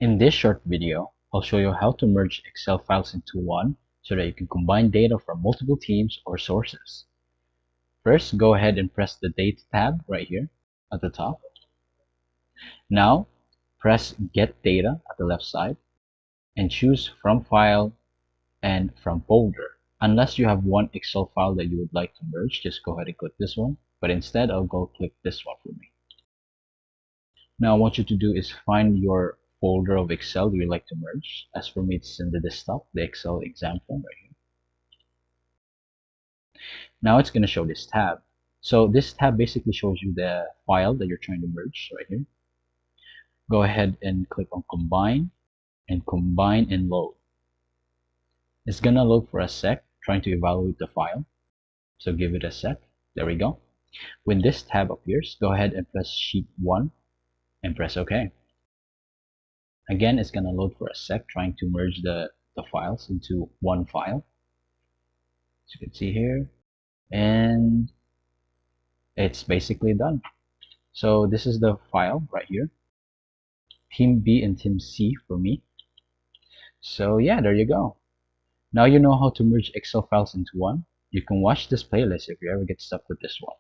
In this short video, I'll show you how to merge Excel files into one so that you can combine data from multiple teams or sources. First, go ahead and press the Date tab right here at the top. Now, press Get Data at the left side and choose From File and From Folder. Unless you have one Excel file that you would like to merge, just go ahead and click this one. But instead, I'll go click this one for me. Now, what you to do is find your folder of Excel you like to merge. As for me, it's in the desktop, the Excel example right here. Now it's going to show this tab. So this tab basically shows you the file that you're trying to merge right here. Go ahead and click on Combine and Load. It's going to load for a sec, trying to evaluate the file. So give it a sec. There we go. When this tab appears, go ahead and press Sheet 1 and press OK. Again, it's going to load for a sec, trying to merge the files into one file. As you can see here, and it's basically done. So this is the file right here, Team B and Team C for me. So yeah, there you go. Now you know how to merge Excel files into one. You can watch this playlist if you ever get stuck with this one.